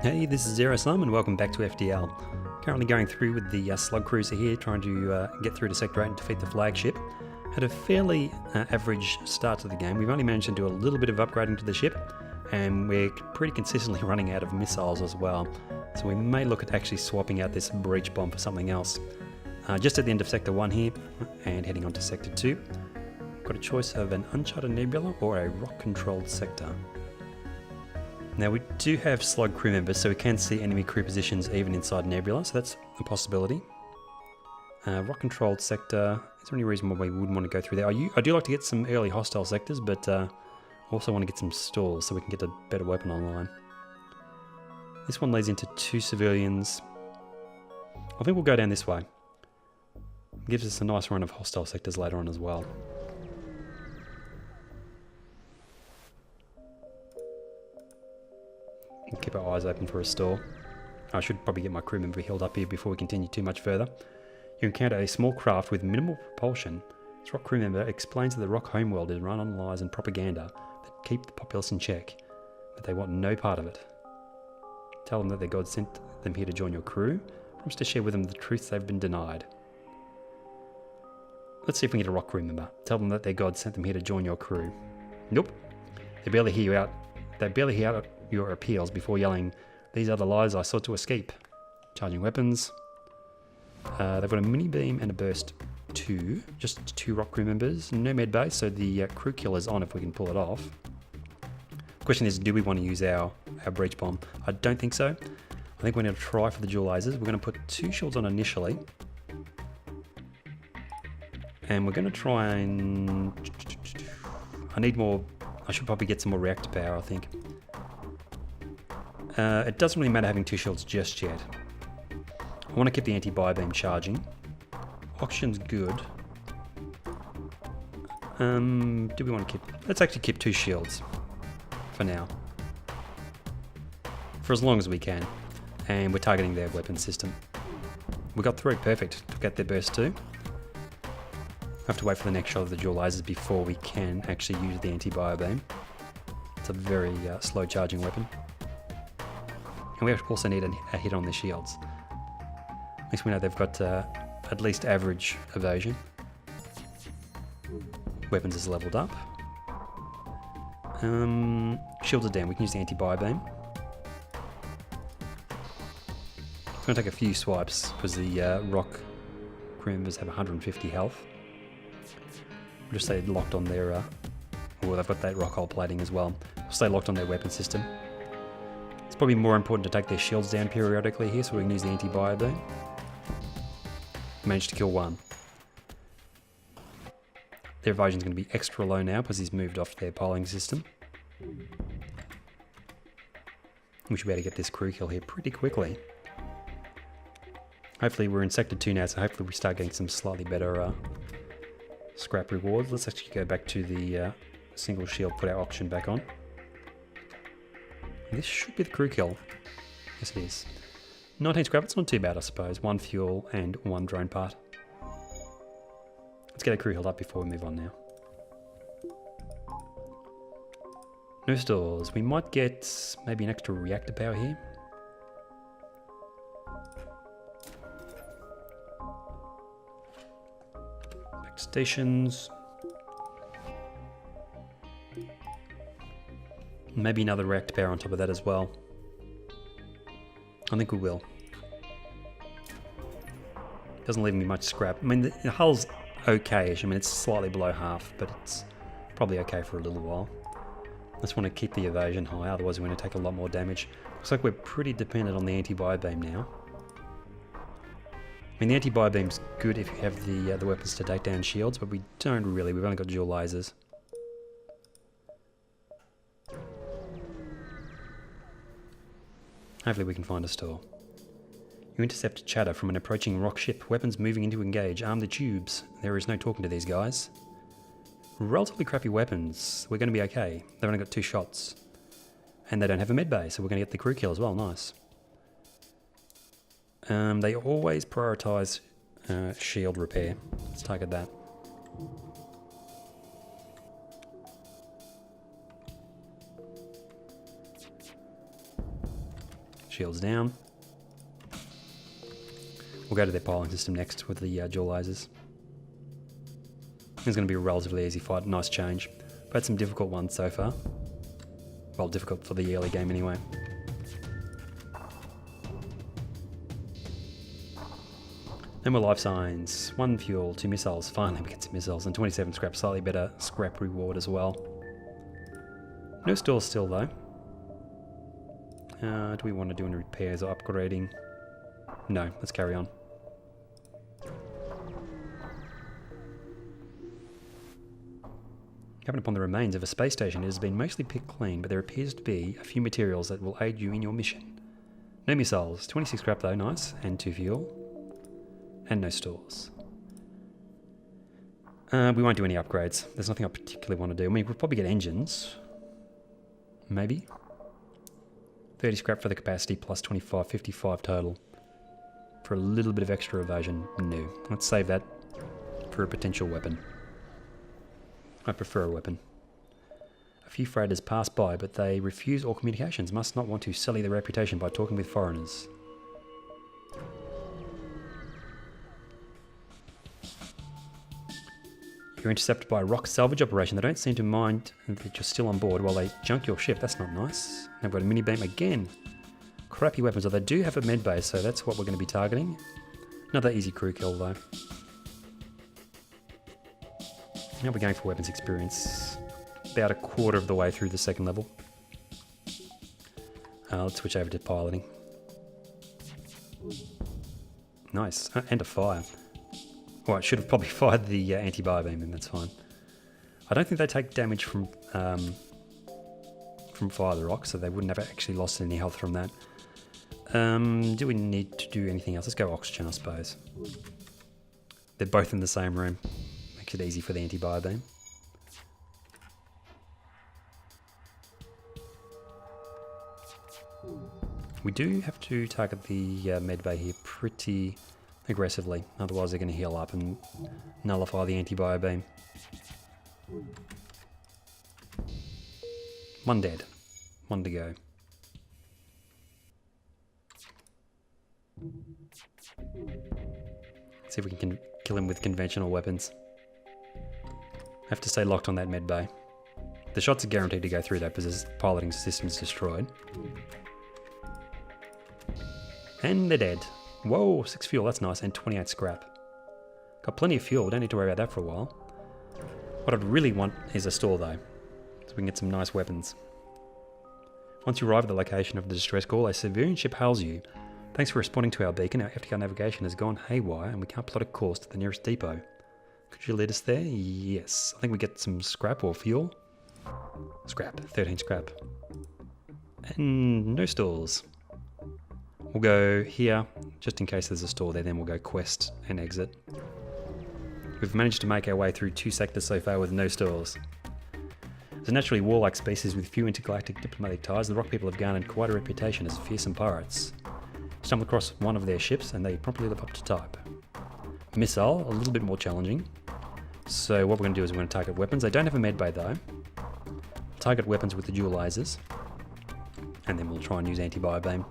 Hey, this is xerosome and welcome back to FTL. Currently going through with the SLUG cruiser here, trying to get through to Sector 8 and defeat the flagship. Had a fairly average start to the game. We've only managed to do a little bit of upgrading to the ship, and we're pretty consistently running out of missiles as well. So we may look at actually swapping out this breach bomb for something else. Just at the end of Sector 1 here, and heading on to Sector 2. We've got a choice of an uncharted nebula or a rock-controlled sector. Now we do have SLUG crew members, so we can see enemy crew positions even inside nebula, so that's a possibility. Rock-controlled sector, is there any reason why we wouldn't want to go through there? I do like to get some early hostile sectors, but also want to get some stalls so we can get a better weapon online. This one leads into 2 civilians. I think we'll go down this way. Gives us a nice run of hostile sectors later on as well. We'll keep our eyes open for a stall. I should probably get my crew member healed up here before we continue too much further. You encounter a small craft with minimal propulsion. This rock crew member explains that the rock homeworld is run on lies and propaganda that keep the populace in check, but they want no part of it. Tell them that their God sent them here to join your crew. Promise to share with them the truths they've been denied. Let's see if we can get a rock crew member. Tell them that their God sent them here to join your crew. Nope. They barely hear you out. They barely hear out your appeals before yelling, "These are the lies I sought to escape." Charging weapons. They've got a mini beam and a burst 2. Just 2 rock crew members. No med base, so the crew kill is on if we can pull it off. The question is, do we want to use our breach bomb? I don't think so. I think we're going to try for the dual lasers. We're going to put 2 shields on initially. And we're going to try and... I need more... I should probably get some more reactor power, I think. It doesn't really matter having 2 shields just yet. I want to keep the anti-bi-beam charging. Oxygen's good. Do we want to keep... Let's actually keep 2 shields for now. For as long as we can. And we're targeting their weapon system. We got through, perfect. Took out their burst 2. Have to wait for the next shot of the dual lasers before we can actually use the anti-bi-beam. It's a very slow charging weapon. And we also need a hit on the shields. At least we know they've got at least average evasion. Weapons is leveled up. Shields are down. We can use the anti-bi-beam. It's going to take a few swipes because the rock crew members have 150 health. We'll just stay locked on their... well, they've got that rock hull plating as well. We'll stay locked on their weapon system. It's probably more important to take their shields down periodically here so we can use the anti-bi-beam. Managed to kill 1. Their evasion's going to be extra low now because he's moved off their polling system. We should be able to get this crew kill here pretty quickly. Hopefully we're in Sector 2 now, so hopefully we start getting some slightly better scrap rewards. Let's actually go back to the single shield, put our oxygen back on. This should be the crew kill. Yes it is. 19 scrap, it's not too bad I suppose. 1 fuel and 1 drone part. Let's get a crew healed up before we move on now. No stalls. We might get maybe an extra reactor power here. Back to stations. Maybe another reactor power on top of that as well. I think we will. Doesn't leave me much scrap. I mean, the hull's okay-ish. I mean, it's slightly below half, but it's probably okay for a little while. Just want to keep the evasion high, otherwise we're going to take a lot more damage. Looks like we're pretty dependent on the anti-bi-beam now. I mean, the anti-bi-beam's good if you have the weapons to take down shields, but we don't really. We've only got dual lasers. Hopefully we can find a stall. You intercept chatter from an approaching rock ship. Weapons moving in to engage. Arm the tubes. There is no talking to these guys. Relatively crappy weapons. We're going to be okay. They've only got 2 shots. And they don't have a med bay, so we're going to get the crew kill as well. Nice. They always prioritise shield repair. Let's target that. Shields down. We'll go to their piling system next with the dual lasers. It's going to be a relatively easy fight. Nice change. We've had some difficult ones so far. Well, difficult for the early game anyway. No more life signs. 1 fuel, 2 missiles. Finally we get some missiles. And 27 scrap. Slightly better scrap reward as well. No stores still though. Do we want to do any repairs or upgrading? No, let's carry on. Coming upon the remains of a space station, it has been mostly picked clean, but there appears to be a few materials that will aid you in your mission. No missiles, 26 scrap though, nice, and 2 fuel. And no stores. We won't do any upgrades. There's nothing I particularly want to do. I mean, we'll probably get engines. Maybe. 30 scrap for the capacity, plus 25, 55 total. For a little bit of extra evasion, no. Let's save that for a potential weapon. I prefer a weapon. A few freighters pass by, but they refuse all communications. Must not want to sully their reputation by talking with foreigners. You're intercepted by a rock salvage operation. They don't seem to mind that you're still on board while they junk your ship. That's not nice. They've got a mini beam again. Crappy weapons. Oh, they do have a med base, so that's what we're going to be targeting. Another easy crew kill though. Now we're going for weapons experience. About a quarter of the way through the second level. Let's switch over to piloting. Nice. And a fire. Well, I should have probably fired the anti-biobeam, and that's fine. I don't think they take damage from fire the rock, so they wouldn't have actually lost any health from that. Do we need to do anything else? Let's go oxygen, I suppose. They're both in the same room. Makes it easy for the anti-biobeam. We do have to target the med bay here pretty aggressively, otherwise they're going to heal up and nullify the anti-biobeam. 1 dead. 1 to go. See if we can kill him with conventional weapons. Have to stay locked on that med bay. The shots are guaranteed to go through though because his piloting system is destroyed. And they're dead. Whoa, 6 fuel, that's nice, and 28 scrap. Got plenty of fuel, don't need to worry about that for a while. What I'd really want is a store though, so we can get some nice weapons. Once you arrive at the location of the distress call, a civilian ship hails you. Thanks for responding to our beacon. Our FTL navigation has gone haywire and we can't plot a course to the nearest depot. Could you lead us there? Yes. I think we get some scrap or fuel. Scrap, 13 scrap. And no stores. We'll go here, just in case there's a store there, then we'll go quest and exit. We've managed to make our way through 2 sectors so far with no stores. As a naturally warlike species with few intergalactic diplomatic ties, the Rock people have garnered quite a reputation as fearsome pirates. Stumbled across one of their ships and they promptly live up to type. Missile, a little bit more challenging. So what we're going to do is we're going to target weapons. They don't have a med bay though. Target weapons with the dual lasers. And then we'll try and use anti-biobeam.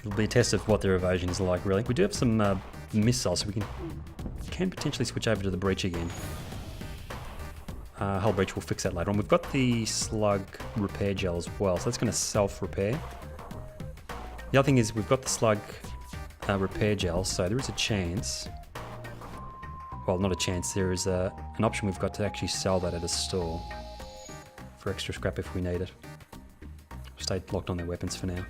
It'll be a test of what their evasion is like, really. We do have some missiles, so we can potentially switch over to the breach again. Hull breach, we'll fix that later on. We've got the SLUG repair gel as well, so that's going to self-repair. The other thing is we've got the SLUG repair gel, so there is a chance. Well, not a chance, there is an option we've got to actually sell that at a store for extra scrap if we need it. We'll stay locked on their weapons for now.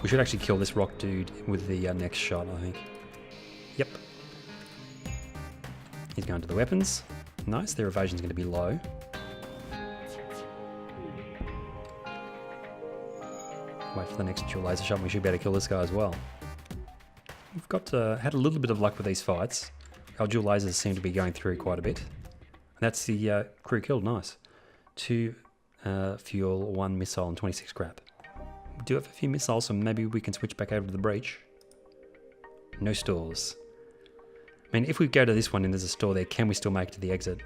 We should actually kill this rock dude with the next shot, I think. Yep. He's going to the weapons. Nice, their evasion's going to be low. Wait for the next dual laser shot and we should be able to kill this guy as well. We've got had a little bit of luck with these fights. Our dual lasers seem to be going through quite a bit. And that's the crew killed, nice. 2 fuel, 1 missile and 26 scrap. We do have a few missiles, so maybe we can switch back over to the breach. No stores. I mean, if we go to this one and there's a store there, can we still make it to the exit?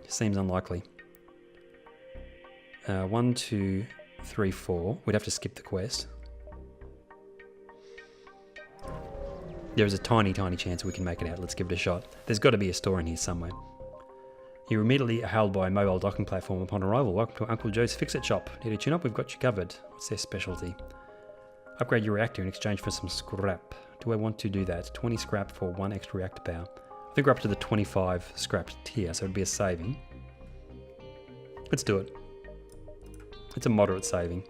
Seems unlikely. 1, 2, 3, 4. We'd have to skip the quest. There is a tiny, tiny chance we can make it out. Let's give it a shot. There's got to be a store in here somewhere. You're immediately hailed by a mobile docking platform upon arrival. Welcome to Uncle Joe's Fix-It Shop. Need a tune-up? We've got you covered. What's their specialty? Upgrade your reactor in exchange for some scrap. Do I want to do that? 20 scrap for 1 extra reactor power. I think we're up to the 25 scrap tier, so it'd be a saving. Let's do it. It's a moderate saving.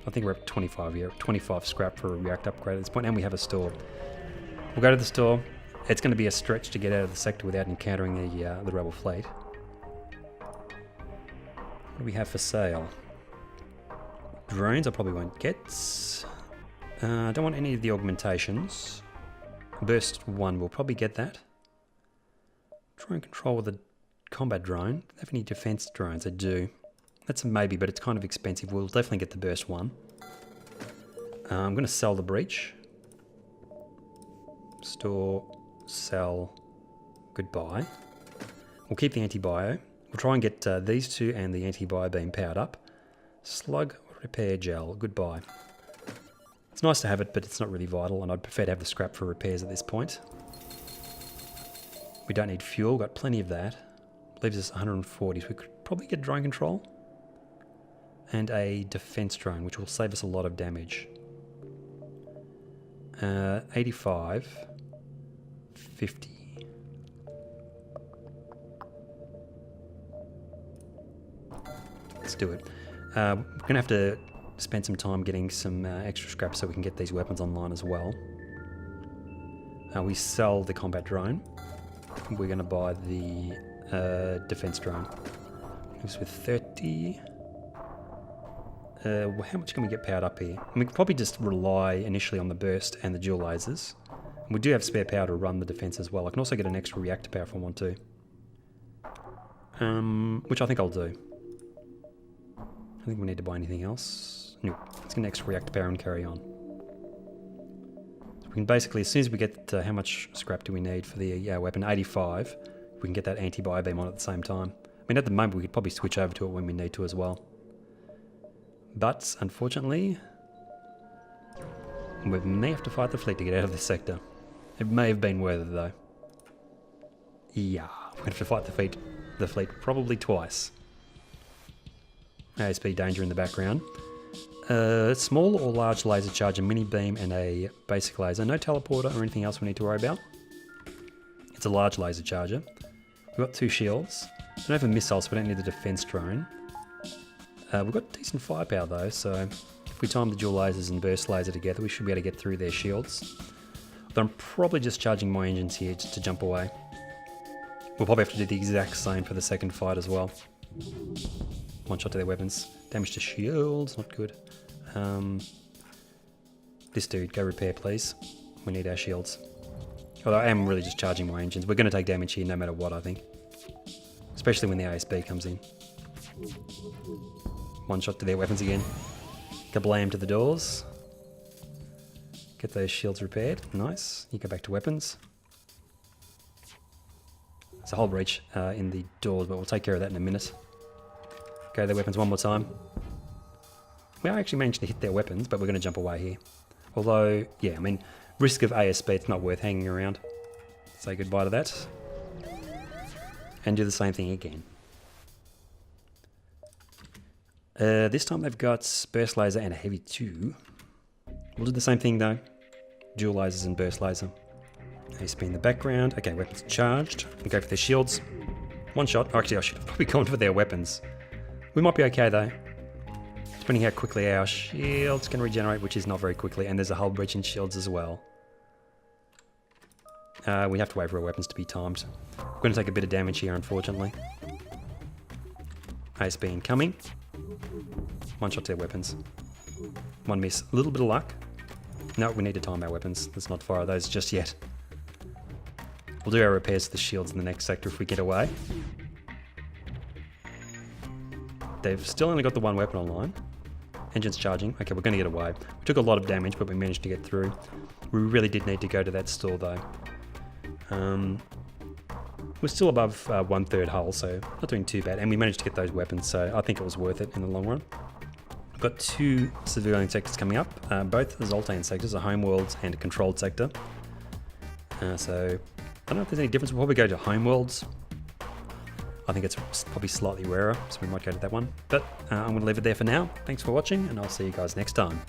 I think we're up to 25 here. 25 scrap for a reactor upgrade at this point, and we have a store. We'll go to the store. It's going to be a stretch to get out of the sector without encountering the rebel fleet. What do we have for sale? Drones I probably won't get. I don't want any of the augmentations. Burst 1, we'll probably get that. Drone control with a combat drone. Do they have any defense drones? They do. That's a maybe, but it's kind of expensive. We'll definitely get the burst 1. I'm going to sell the breach. Store, sell, goodbye. We'll keep the anti-bio. We'll try and get these two and the anti-bio beam powered up. Slug, repair gel, goodbye. It's nice to have it, but it's not really vital, and I'd prefer to have the scrap for repairs at this point. We don't need fuel, got plenty of that. Leaves us 140, so we could probably get drone control. And a defense drone, which will save us a lot of damage. 85, 50. Let's do it. We're going to have to spend some time getting some extra scrap so we can get these weapons online as well. We sell the combat drone. We're going to buy the defense drone. Leaves with 30. How much can we get powered up here? We could probably just rely initially on the burst and the dual lasers. And we do have spare power to run the defense as well. I can also get an extra reactor power if I want to. Which I think I'll do. I think we need to buy anything else. No, let's get an extra reactor power and carry on. So we can basically, as soon as we get how much scrap do we need for the weapon, 85, we can get that anti-bio beam on at the same time. I mean, at the moment we could probably switch over to it when we need to as well. But, unfortunately, we may have to fight the fleet to get out of this sector. It may have been worth it, though. Yeah, we're going to have to fight the fleet probably twice. ASP danger in the background. Small or large laser charge, a mini beam, and a basic laser. No teleporter or anything else we need to worry about. It's a large laser charger. We've got 2 shields. We don't have a missile, so we don't need the defense drone. We've got decent firepower though, so if we time the dual lasers and burst laser together, we should be able to get through their shields. But I'm probably just charging my engines here just to jump away. We'll probably have to do the exact same for the second fight as well. 1 shot to their weapons. Damage to shields, not good. This dude, go repair please. We need our shields. Although I am really just charging my engines. We're going to take damage here no matter what, I think. Especially when the ASB comes in. 1 shot to their weapons again. Kablam to the doors. Get those shields repaired. Nice. You go back to weapons. There's a whole breach in the doors, but we'll take care of that in a minute. Go to their weapons one more time. We are actually managed to hit their weapons, but we're going to jump away here. Although, yeah, I mean, risk of ASB, it's not worth hanging around. Say goodbye to that. And do the same thing again. This time they've got burst laser and a heavy 2. We'll do the same thing though. Dual lasers and burst laser. ASP in the background. Okay, weapons charged. We'll go for their shields. 1 shot. Oh, actually, I should have probably gone for their weapons. We might be okay though. Depending how quickly our shields can regenerate, which is not very quickly, and there's a hull breach in shields as well. We have to wait for our weapons to be timed. We're going to take a bit of damage here, unfortunately. ASB incoming. 1 shot to their weapons. 1 miss. A little bit of luck. No, we need to time our weapons. Let's not fire those just yet. We'll do our repairs to the shields in the next sector if we get away. They've still only got the 1 weapon online. Engine's charging. Okay, we're going to get away. We took a lot of damage, but we managed to get through. We really did need to go to that store, though. We're still above 1/3 hull, so not doing too bad. And we managed to get those weapons, so I think it was worth it in the long run. We've got 2 civilian sectors coming up, both Zoltan sectors, a homeworlds and a controlled sector. So I don't know if there's any difference. We'll probably go to homeworlds. I think it's probably slightly rarer, so we might go to that one. But I'm going to leave it there for now. Thanks for watching, and I'll see you guys next time.